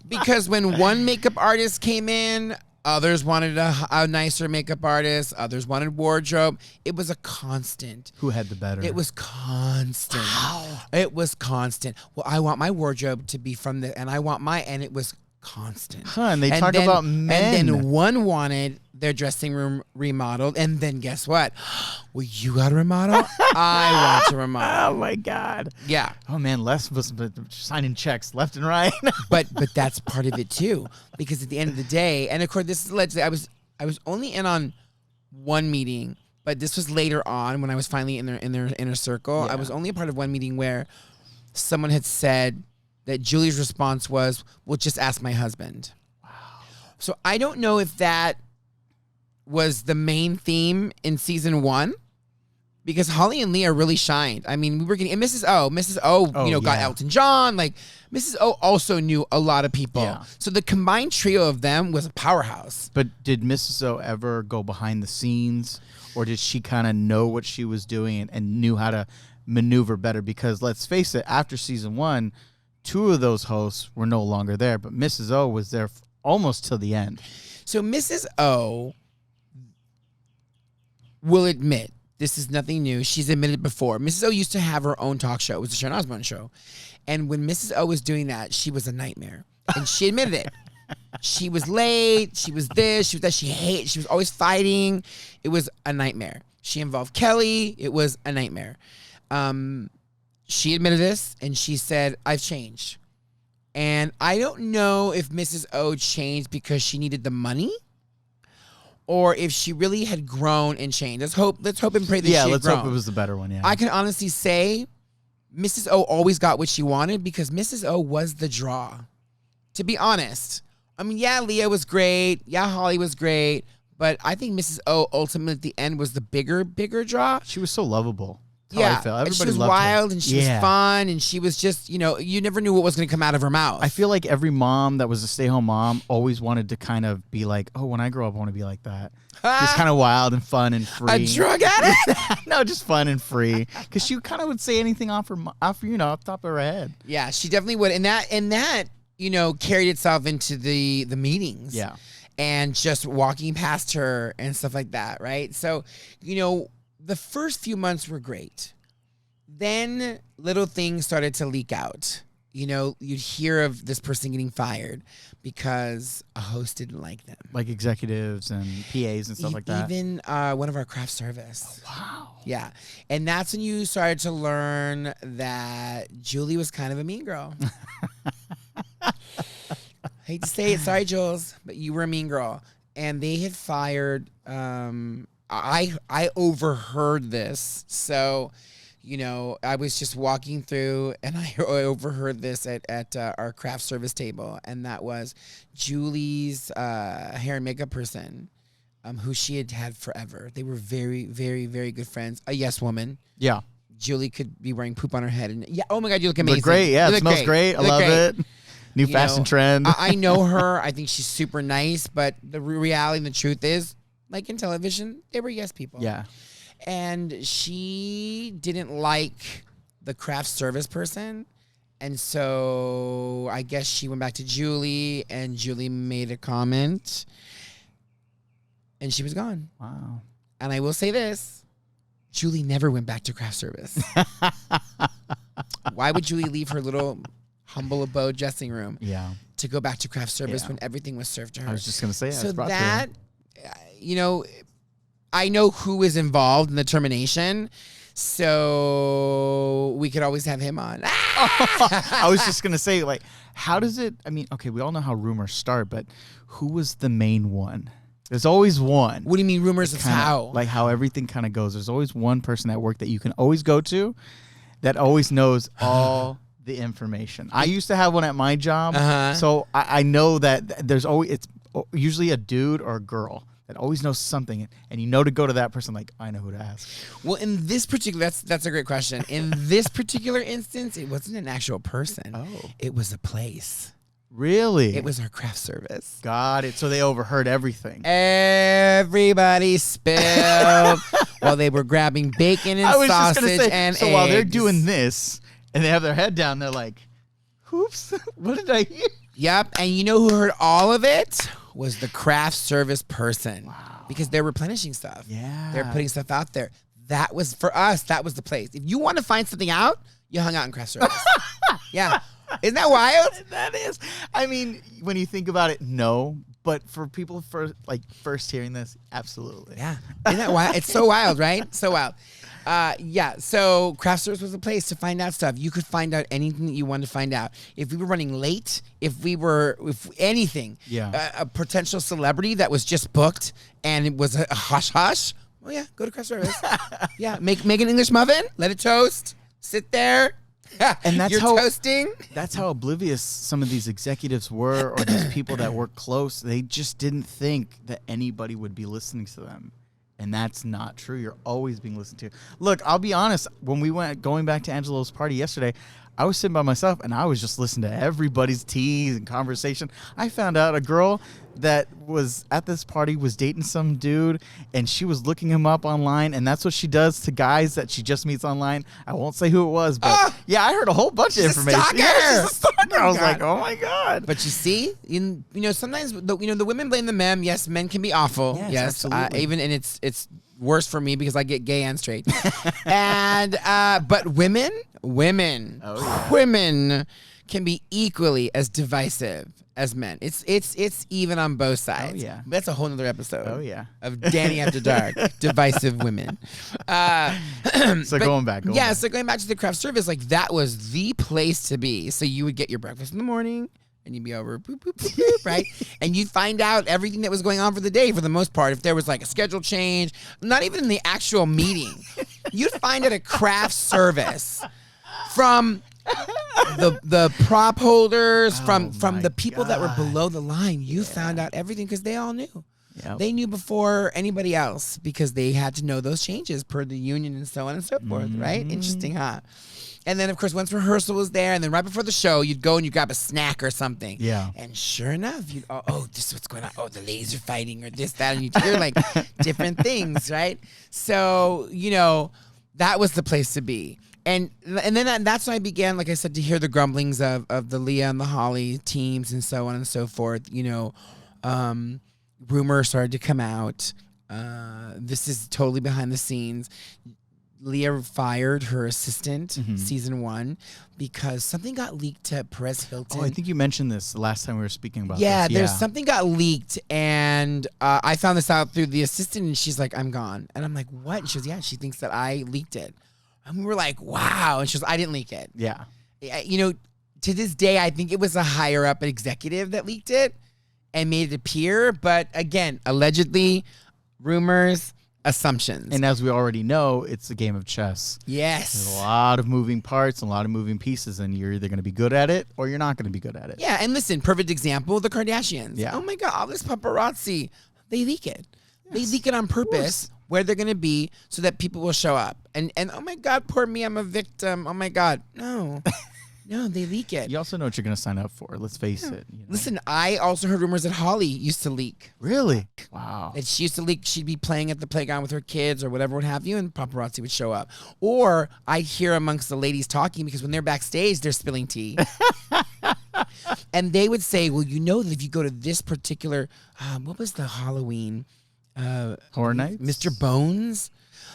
Because when one makeup artist came in, others wanted a nicer makeup artist, others wanted wardrobe. It was a constant. Who had the better? It was constant. Wow. It was constant. Well, I want my wardrobe to be from and I want and it was constant. Huh, and they talk about men. And then one wanted their dressing room remodeled, and then guess what? Well, you got to remodel? I want to remodel. Oh, my God. Yeah. Oh, man, Les was signing checks left and right. But that's part of it, too, because at the end of the day, and of course, this is allegedly, I was only in on one meeting, but this was later on when I was finally in their inner circle. Yeah. I was only a part of one meeting where someone had said that Julie's response was, well, just ask my husband. Wow. So I don't know if that was the main theme in season 1, because Holly and Leah really shined. I mean, we were getting, and Mrs. O, got Elton John. Like, Mrs. O also knew a lot of people. Yeah. So the combined trio of them was a powerhouse. But did Mrs. O ever go behind the scenes, or did she kind of know what she was doing and knew how to maneuver better? Because let's face it, after season 1, 2 of those hosts were no longer there, but Mrs. O was there almost till the end. So Mrs. O will admit, this is nothing new. She's admitted before. Mrs. O used to have her own talk show. It was the Sharon Osbourne show. And when Mrs. O was doing that, she was a nightmare. And she admitted it. She was late. She was this. She was that. She was always fighting. It was a nightmare. She involved Kelly. It was a nightmare. She admitted this, and she said, I've changed. And I don't know if Mrs. O changed because she needed the money, or if she really had grown and changed. Let's hope and pray that she had let's grown. hope it was the better one, yeah. I can honestly say Mrs. O always got what she wanted, because Mrs. O was the draw. To be honest. I mean, yeah, Leah was great. Yeah, Holly was great. But I think Mrs. O ultimately at the end was the bigger draw. She was so lovable. That's how I felt. And Everybody she was loved wild her. and she was fun and she was just, you know, you never knew what was going to come out of her mouth. I feel like every mom that was a stay-home mom always wanted to kind of be like, oh, when I grow up, I want to be like that. Just kind of wild and fun and free. a drug addict? No, just fun and free. Because she kind of would say anything off you know, off the top of her head. Yeah, she definitely would. And that, you know, carried itself into the meetings. Yeah. And just walking past her and stuff like that, right? So, you know, the first few months were great. Then little things started to leak out. You know, you'd hear of this person getting fired because a host didn't like them. Like executives and PAs and stuff like that. Even one of our craft service. Oh, wow. Yeah. And that's when you started to learn that Julie was kind of a mean girl. Hate to say it, sorry, Jules, but you were a mean girl. And they had fired, I overheard this. So, you know, I was just walking through and I overheard this at our craft service table. And that was Julie's hair and makeup person, who she had had forever. They were very, very, very good friends. A yes woman. Yeah. Julie could be wearing poop on her head. And yeah, oh my God, you look amazing. Look great. Yeah, You it look smells great. I You look love great. it. New fashion trend. I know her. I think she's super nice, but the reality and the truth is, like in television, they were yes people. Yeah. And she didn't like the craft service person. And so I guess she went back to Julie and Julie made a comment and she was gone. Wow. And I will say this, Julie never went back to craft service. Why would Julie leave her little humble abode dressing room Yeah. to go back to craft service Yeah. when everything was served to her? I was just going to say So it's brought to that, her. you know, I know who is involved in the termination, so we could always have him on. I was just going to say, like, how does it, I mean, okay, we all know how rumors start, but who was the main one? There's always one. What do you mean rumors of Kinda, how? like how everything kind of goes. There's always one person at work that you can always go to that always knows all the information. I used to have one at my job, so I know that there's always, it's usually a dude or a girl that always knows something, and you know to go to that person, like, I know who to ask. Well, in this particular, that's a great question. In this particular instance, it wasn't an actual person. Oh. It was a place. Really? It was our craft service. Got it. So they overheard everything. Everybody spilled while they were grabbing bacon and I was just sausage gonna say, and so while they're eggs. doing this and they have their head down, they're like, "Oops, what did I hear?" Yep, and you know who heard all of it? Was the craft service person. Wow. Because they're replenishing stuff. Yeah. They're putting stuff out there. That was, for us, that was the place. If you want to find something out, you hung out in craft service. Yeah. Isn't that wild? That is. I mean, when you think about it, no. But for people first hearing this, absolutely. Yeah. Isn't that wild? It's so wild, right? So wild. Yeah. So craft service was a place to find out stuff. You could find out anything that you wanted to find out. If we were running late, if anything, Yeah. a potential celebrity that was just booked and it was a hush hush. Oh yeah, go to craft service. Yeah. Make an English muffin. Let it toast. Sit there. And that's You're how toasting. That's how oblivious some of these executives were, or these people that work close. They just didn't think that anybody would be listening to them. And that's not true. You're always being listened to. Look, I'll be honest. When we went going back to Angelo's party yesterday, I was sitting by myself and I was just listening to everybody's teas and conversation. I found out a girl that was at this party was dating some dude, and she was looking him up online, and that's what she does to guys that she just meets online. I won't say who it was, but yeah, I heard a whole bunch of She's a information. stalker! Yeah, she's a stalker. I was God. like, oh my God. But you see, you know, sometimes the women blame the men. Yes, men can be awful. Yes, absolutely. Even and it's worse for me because I get gay and straight. And but women can be equally as divisive as men. It's even on both sides. Oh, yeah. That's a whole nother episode. Oh, yeah. Of Danny After Dark, divisive women. So going back. So going back to the craft service, like that was the place to be. So you would get your breakfast in the morning and you'd be over, boop, boop, boop, boop, right? And you'd find out everything that was going on for the day for the most part. If there was like a schedule change, not even in the actual meeting, you'd find out a craft service from the prop holders, from the people that were below the line. You found out everything because they all knew. Yep. They knew before anybody else because they had to know those changes per the union and so on and so forth, right? Interesting, huh? And then, of course, once rehearsal was there, and then right before the show, you'd go and you'd grab a snack or something. Yeah. And sure enough, you'd, this is what's going on. Oh, the ladies are fighting or this, that. And you'd hear like different things, right? So, that was the place to be. And then that's when I began, like I said, to hear the grumblings of the Leah and the Holly teams and so on and so forth. Rumors started to come out. This is totally behind the scenes. Leah fired her assistant season 1 because something got leaked to Perez Hilton. Oh, I think you mentioned this the last time we were speaking about yeah, this. there's something got leaked, and I found this out through the assistant, and she's like, I'm gone. And I'm like, what? And she goes, yeah, she thinks that I leaked it. And we were like, wow. And she goes, I didn't leak it. Yeah. To this day, I think it was a higher up executive that leaked it and made it appear. But again, allegedly, rumors, assumptions. And as we already know, it's a game of chess. Yes. There's a lot of moving parts, a lot of moving pieces, and you're either going to be good at it or you're not going to be good at it. Yeah, and listen, perfect example, the Kardashians. Yeah. Oh my God, all this paparazzi. They leak it. They leak it on purpose, where they're going to be, so that people will show up. And oh my God, poor me, I'm a victim. Oh my God. No. No, they leak it. You also know what you're going to sign up for. Let's face it. Listen, I also heard rumors that Holly used to leak. Really? Wow. That she used to leak, she'd be playing at the playground with her kids or whatever, what have you, and paparazzi would show up. Or I'd hear amongst the ladies talking, because when they're backstage, they're spilling tea. And they would say, well, that if you go to this particular, what was the Halloween? Horror Nights? Mr. Bones?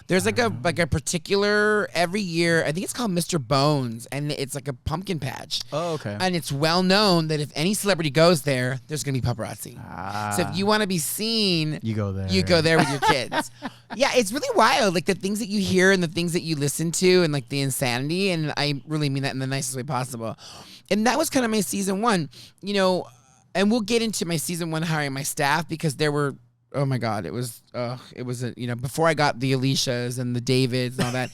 There's like a particular every year. I think it's called Mr. Bones, and it's like a pumpkin patch. Oh, okay. And it's well known that if any celebrity goes there, there's gonna be paparazzi. So if you want to be seen, you go there. You go there with your kids. Yeah, it's really wild. Like the things that you hear and the things that you listen to, and like the insanity. And I really mean that in the nicest way possible. And that was kind of my season 1, And we'll get into my season 1 hiring my staff, because there were. Oh my God, it was before I got the Alicias and the Davids and all that,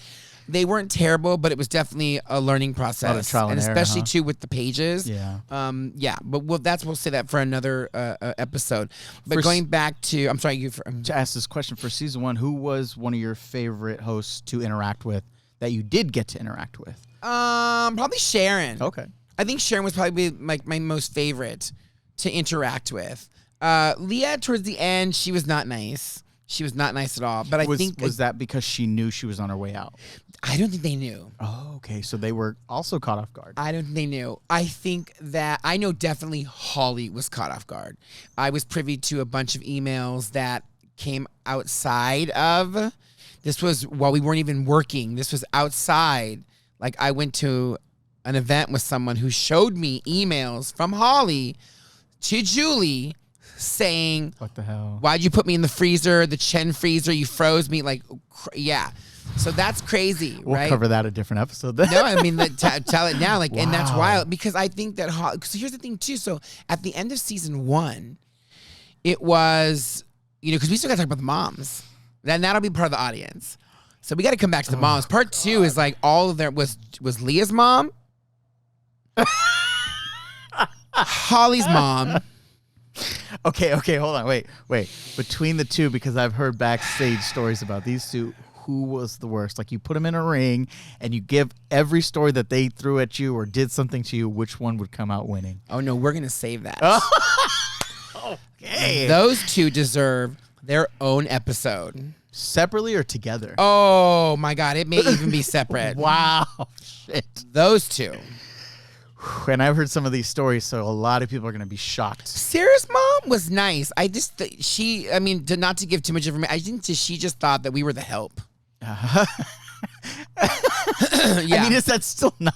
they weren't terrible, but it was definitely a learning process. A lot of trial and error, especially huh? too with the pages. Yeah. But we'll say that for another episode. But For going back to, I'm sorry, To ask this question, for season 1, who was one of your favorite hosts to interact with that you did get to interact with? probably Sharon. Okay. I think Sharon was probably like my most favorite to interact with. Leah, towards the end, she was not nice. She was not nice at all. But I think was that because she knew she was on her way out? I don't think they knew. Oh, okay. So they were also caught off guard. I don't think they knew. I think that I know definitely Holly was caught off guard. I was privy to a bunch of emails that came outside of. This was while we weren't even working. This was outside. Like I went to an event with someone who showed me emails from Holly to Julie saying, What the hell? why'd you put me in the freezer, the Chen freezer? You froze me. Like, yeah. So that's crazy, We'll right? cover that a different episode then. No, I mean, tell it now. Like, and that's Wow. wild, because I think that, so here's the thing too. So at the end of season 1, it was, because we still got to talk about the moms. Then that'll be part of the audience. So we got to come back to the moms. Part 2 is like all of their, was Leah's mom, Holly's mom. Okay, hold on. Wait. Between the two, because I've heard backstage stories about these two, who was the worst? Like you put them in a ring and you give every story that they threw at you or did something to you, which one would come out winning? Oh no, we're going to save that. Okay. Those two deserve their own episode. Separately or together? Oh my God, it may even be separate. Wow. Shit. Those two. And I've heard some of these stories, so a lot of people are going to be shocked. Sarah's mom was nice. I just, not to give too much information, I think she just thought that we were the help. Yeah. I mean, is that still nice?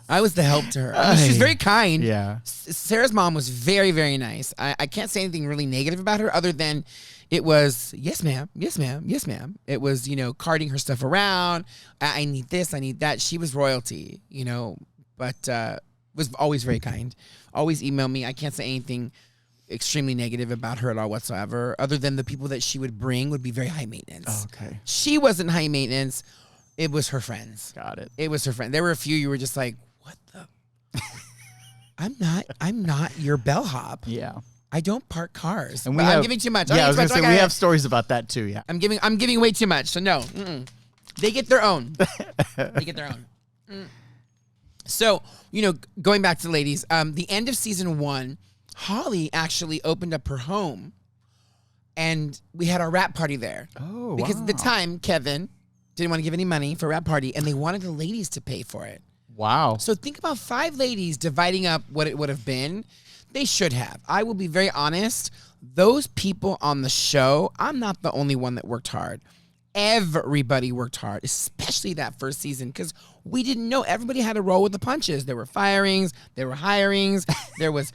I was the help to her. I mean, she was very kind. Yeah. Sarah's mom was very, very nice. I can't say anything really negative about her other than it was, yes, ma'am. Yes, ma'am. Yes, ma'am. It was, carting her stuff around. I need this. I need that. She was royalty, but was always very kind. Always email me. I can't say anything extremely negative about her at all whatsoever, other than the people that she would bring would be very high maintenance. Okay. She wasn't high maintenance. It was her friends. Got it. It was her friend. There were a few you were just like, what the? I'm not your bellhop. Yeah. I don't park cars. And But I'm giving too much. Yeah, I was gonna gonna say we have stories about that too. Yeah. I'm giving way too much. So no, they get their own. They get their own. So going back to the ladies, the end of season 1, Holly actually opened up her home, and we had our wrap party there. Oh, because at the time Kevin didn't want to give any money for a wrap party, and they wanted the ladies to pay for it. Wow. So think about 5 ladies dividing up what it would have been. They should have. I will be very honest. Those people on the show, I'm not the only one that worked hard. Everybody worked hard, especially that first season, because we didn't know. Everybody had to roll with the punches. There were firings, there were hirings, there was,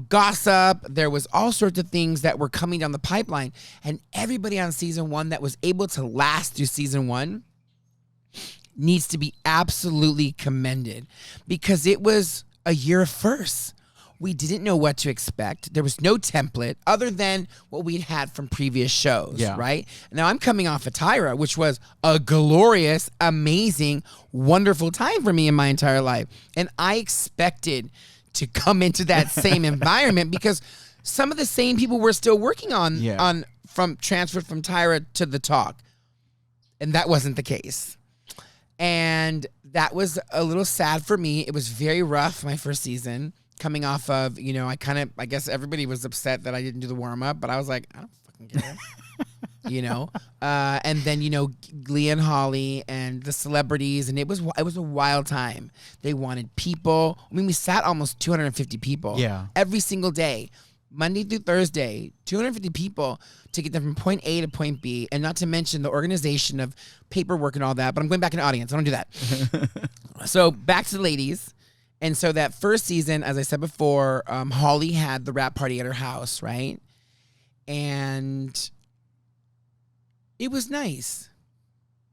gossip. There was all sorts of things that were coming down the pipeline. And everybody on season 1 that was able to last through season 1 needs to be absolutely commended, because it was a year of firsts. We didn't know what to expect. There was no template other than what we'd had from previous shows, right? Now, I'm coming off of Tyra, which was a glorious, amazing, wonderful time for me in my entire life. And I expected to come into that same environment, because some of the same people were still working on from transferred from Tyra to The Talk. And that wasn't the case. And that was a little sad for me. It was very rough, my first season. Coming off of, I guess everybody was upset that I didn't do the warm up, but I was like, I don't fucking care. And then, Leah and Holly and the celebrities, and it was a wild time. They wanted people. I mean, we sat almost 250 people every single day, Monday through Thursday, 250 people to get them from point A to point B, and not to mention the organization of paperwork and all that. But I'm going back in the audience. I don't do that. So back to the ladies. And so that first season, as I said before, Holly had the wrap party at her house, right? And it was nice.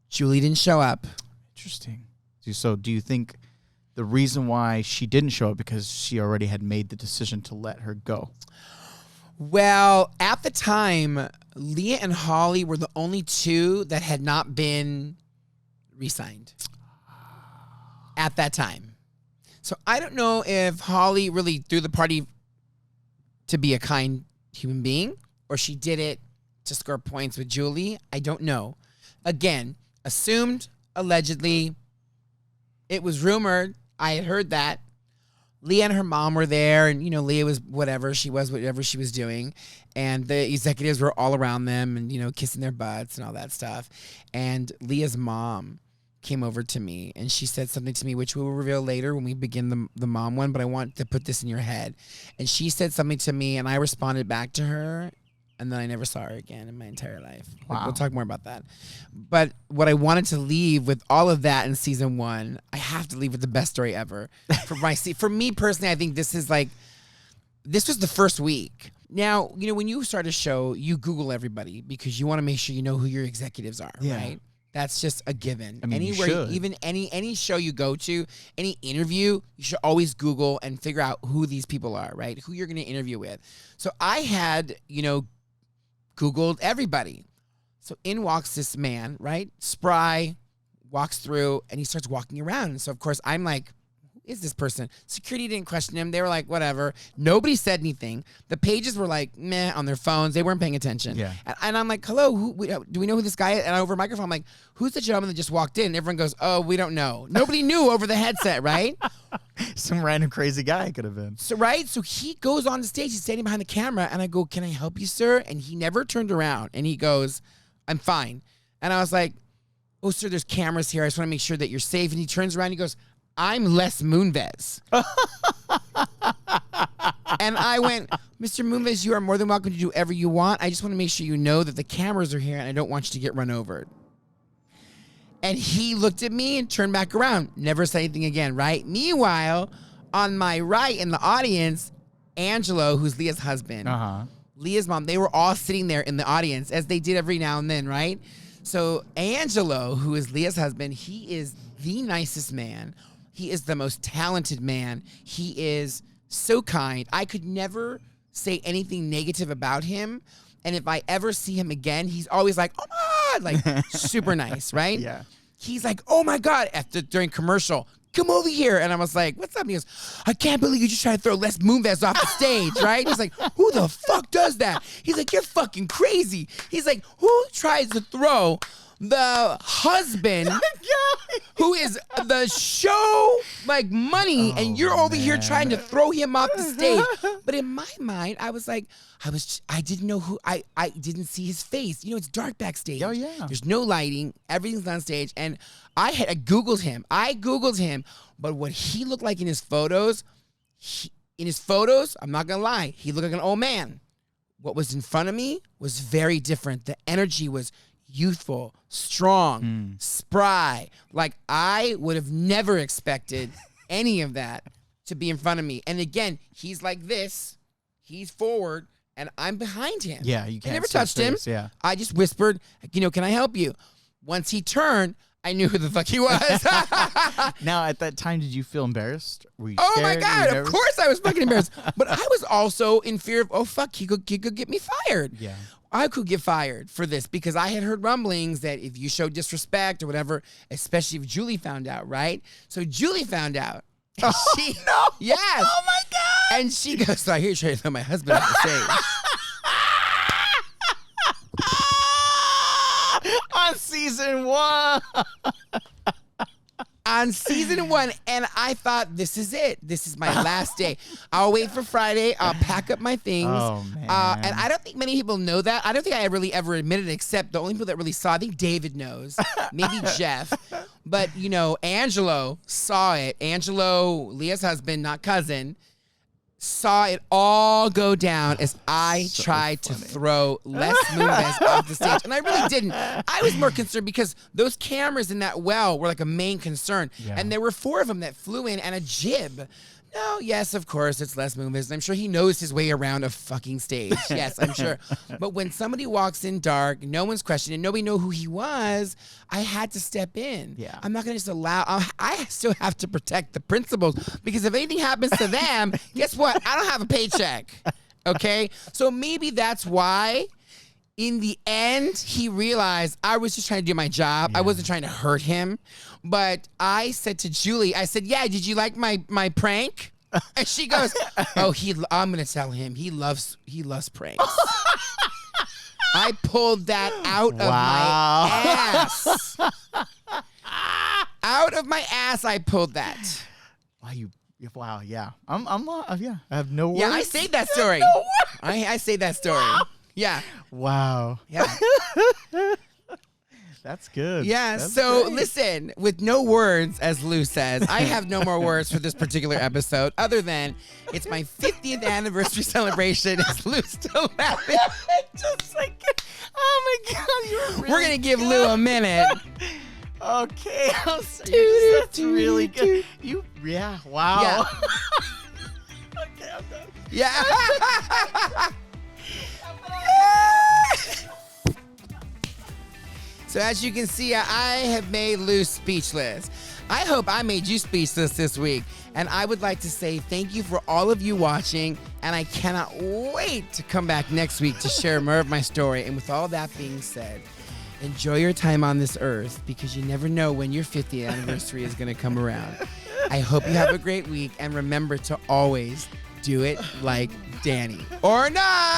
Julie didn't show up. Interesting. So do you think the reason why she didn't show up because she already had made the decision to let her go? Well, at the time, Leah and Holly were the only 2 that had not been re-signed at that time. So I don't know if Holly really threw the party to be a kind human being, or she did it to score points with Julie. I don't know. Again, assumed, allegedly. It was rumored. I had heard that. Leah and her mom were there, and, Leah was whatever she was doing. And the executives were all around them and, kissing their butts and all that stuff. And Leah's mom came over to me, and she said something to me, which we will reveal later when we begin the mom one, but I want to put this in your head. And she said something to me, and I responded back to her, and then I never saw her again in my entire life. Wow. We'll talk more about that. But what I wanted to leave with all of that in season 1, I have to leave with the best story ever. For me personally, I think this was the first week. Now, when you start a show, you Google everybody because you want to make sure you know who your executives are, right? That's just a given. I mean, anywhere, you should. even any show you go to, any interview, you should always Google and figure out who these people are, right? Who you're going to interview with. So I had, Googled everybody. So in walks this man, right? Spry, walks through, and he starts walking around. And so, of course, I'm like, who is this person? Security didn't question him. They were like, whatever. Nobody said anything. The pages were like, meh, on their phones. They weren't paying attention. Yeah. And I'm like, hello, do we know who this guy is? And over a microphone, I'm like, who's the gentleman that just walked in? And everyone goes, oh, we don't know. Nobody knew over the headset, right? Some random crazy guy could have been. So, right? So he goes on the stage. He's standing behind the camera. And I go, can I help you, sir? And he never turned around. And he goes, I'm fine. And I was like, oh, sir, there's cameras here. I just want to make sure that you're safe. And he turns around and he goes, I'm Les Moonves. And I went, Mr. Moonves, you are more than welcome to do whatever you want. I just want to make sure you know that the cameras are here and I don't want you to get run over. And he looked at me and turned back around. Never said anything again, right? Meanwhile, on my right in the audience, Angelo, who's Leah's husband, Leah's mom, they were all sitting there in the audience, as they did every now and then, right? So Angelo, who is Leah's husband, he is the nicest man. He is the most talented man. He is so kind. I could never say anything negative about him. And if I ever see him again, he's always like, oh my God, like super nice, right? Yeah. He's like, oh my God, during commercial, come over here. And I was like, what's up? And he goes, I can't believe you just tried to throw Les Moonves off the stage, right? He's like, who the fuck does that? He's like, you're fucking crazy. He's like, who tries to throw the husband who is the show like money, and you're over here trying to throw him off the stage? But in my mind, I was like, I didn't know who, I didn't see his face. You know, it's dark backstage. Oh, yeah. There's no lighting. Everything's on stage. And I Googled him. But what he looked like in his photos, I'm not going to lie, he looked like an old man. What was in front of me was very different. The energy was youthful, strong, spry. Like, I would have never expected any of that to be in front of me. And again, he's like this. He's forward, and I'm behind him. Yeah, you can't. I never see his touched him. face, yeah. I just whispered, can I help you? Once he turned, I knew who the fuck he was. Now, at that time, did you feel embarrassed? Were you Oh scared? my Were you God, of nervous? course I was fucking embarrassed. But I was also in fear of, oh fuck, he could get me fired. Yeah. I could get fired for this because I had heard rumblings that if you show disrespect or whatever, especially if Julie found out, right? So Julie found out. And she, no. Yes. Oh my God. And she goes, so I hear you trying to throw my husband off the stage. On season 1. On season 1, and I thought, this is it. This is my last day. I'll wait for Friday. I'll pack up my things. Oh, man. And I don't think many people know that. I don't think I really ever admitted it, except the only people that really saw, I think David knows, maybe Jeff. But, Angelo saw it. Angelo, Leah's husband, not cousin, saw it all go down as I tried to throw Les Moonves off the stage. And I really didn't. I was more concerned because those cameras in that well were like a main concern. Yeah. And there were 4 of them that flew in and a jib. No, yes, of course, it's Les Moonves. I'm sure he knows his way around a fucking stage. Yes, I'm sure. But when somebody walks in dark, no one's questioning, nobody knew who he was, I had to step in. Yeah. I'm not going to just allow, I still have to protect the principals because if anything happens to them, guess what? I don't have a paycheck. Okay? So maybe that's why in the end, he realized I was just trying to do my job. I wasn't trying to hurt him. But I said to Julie, I said, yeah, did you like my prank? And she goes, oh, I'm going to tell him. He loves pranks. I pulled that out of my ass. Out of my ass, I pulled that. Wow, yeah. Yeah. I have no words. Yeah, I saved that story. I saved that story. Yeah. Wow. Yeah. That's good. Yeah, That's so great. listen, with no words, as Lou says, I have no more words for this particular episode other than it's my 50th anniversary celebration. Is Lou still laughing? Just like, oh my God, you're really We're going to give Lou a minute. Okay, that's really good. Yeah, wow. Yeah. Okay, I'm done. Yeah. So as you can see, I have made Lou speechless. I hope I made you speechless this week. And I would like to say thank you for all of you watching. And I cannot wait to come back next week to share more of my story. And with all that being said, enjoy your time on this earth because you never know when your 50th anniversary is going to come around. I hope you have a great week. And remember to always do it like Danny. Or not!